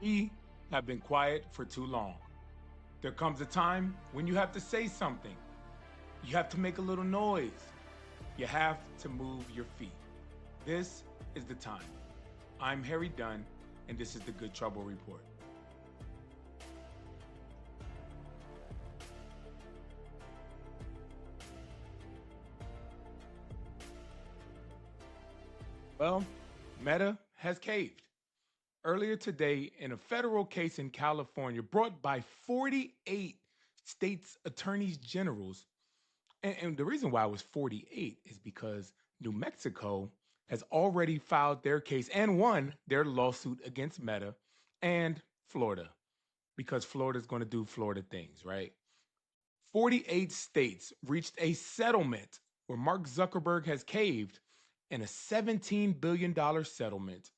We have been quiet for too long. There comes a time when you have to say something. You have to make a little noise. You have to move your feet. This is the time. I'm Harry Dunn, and this is the Good Trouble Report. Well, Meta has caved. Earlier today, in a federal case in California brought by 48 states' attorneys generals, and the reason why it was 48 is because New Mexico has already filed their case and won their lawsuit against Meta, and Florida, because Florida is going to do Florida things, right? 48 states reached a settlement where Mark Zuckerberg has caved in a $17 billion settlement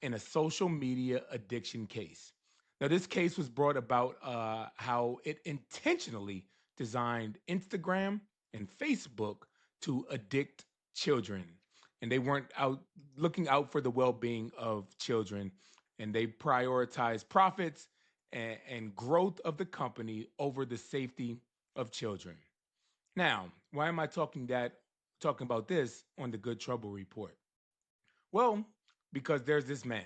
in a social media addiction case. Now, this case was brought about how it intentionally designed Instagram and Facebook to addict children. And they weren't out looking out for the well being of children. And they prioritized profits and growth of the company over the safety of children. Now, why am I talking about this on the Good Trouble Report? Well, because there's this man's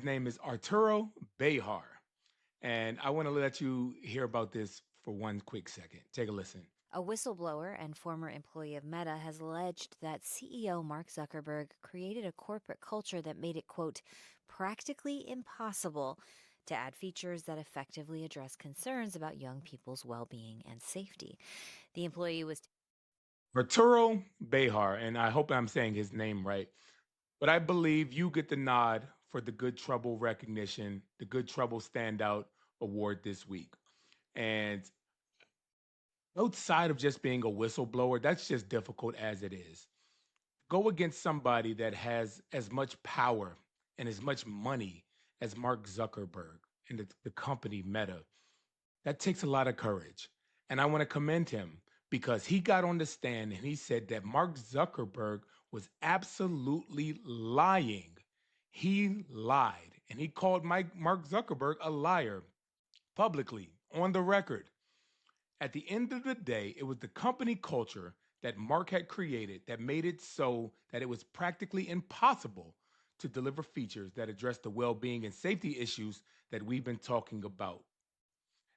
name is Arturo Béjar. And I want to let you hear about this for one quick second. Take a listen. A whistleblower and former employee of Meta has alleged that CEO Mark Zuckerberg created a corporate culture that made it, quote, practically impossible to add features that effectively address concerns about young people's well being and safety. The employee was Arturo Béjar, and I hope I'm saying his name right, but I believe you get the nod for the Good Trouble recognition, the Good Trouble Standout Award this week. And outside of just being a whistleblower, that's just difficult as it is. Go against somebody that has as much power and as much money as Mark Zuckerberg and the company Meta. That takes a lot of courage. And I want to commend him because he got on the stand and he said that Mark Zuckerberg was absolutely lying. He lied and he called Mark Zuckerberg a liar publicly on the record. At the end of the day, it was the company culture that Mark had created that made it so that it was practically impossible to deliver features that address the well being and safety issues that we've been talking about.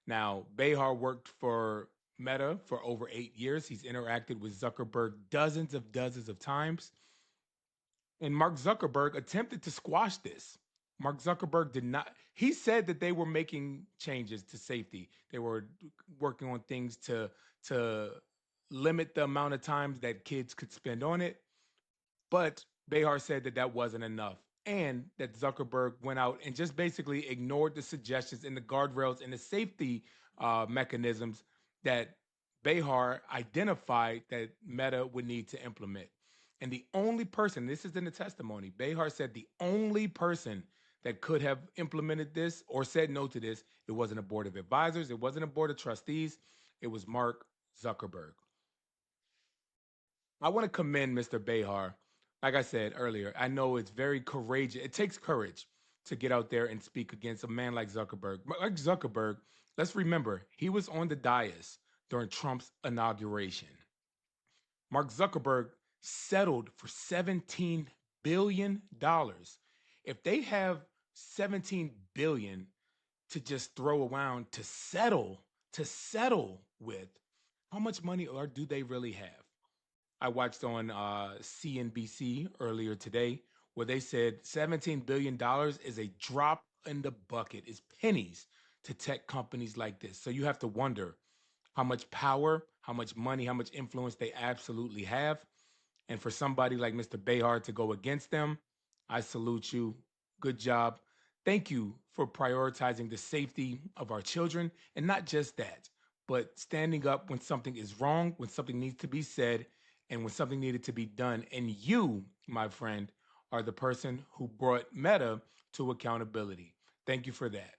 Now, Behar worked for Meta for over 8 years. He's interacted with Zuckerberg dozens of times. And Mark Zuckerberg attempted to squash this. Mark Zuckerberg did not. He said that they were making changes to safety. They were working on things to limit the amount of times that kids could spend on it. But Behar said that that wasn't enough, and that Zuckerberg went out and just basically ignored the suggestions and the guardrails and the safety mechanisms that Behar identified that Meta would need to implement. And the only person, this is in the testimony, Behar said the only person that could have implemented this or said no to this, it wasn't a board of advisors, it wasn't a board of trustees, it was Mark Zuckerberg. I want to commend Mr. Behar. Like I said earlier, I know it's very courageous. It takes courage to get out there and speak against a man like Zuckerberg. Like Zuckerberg, let's remember, he was on the dais during Trump's inauguration. Mark Zuckerberg settled for $17 billion. If they have 17 billion to just throw around to settle with, how much money or do they really have? I watched on CNBC earlier today where they said $17 billion is a drop in the bucket, is pennies to tech companies like this. So you have to wonder how much power, how much money, how much influence they absolutely have. And for somebody like Mr. Behar to go against them, I salute you. Good job. Thank you for prioritizing the safety of our children. And not just that, but standing up when something is wrong, when something needs to be said, and when something needed to be done. And you, my friend, are the person who brought Meta to accountability. Thank you for that.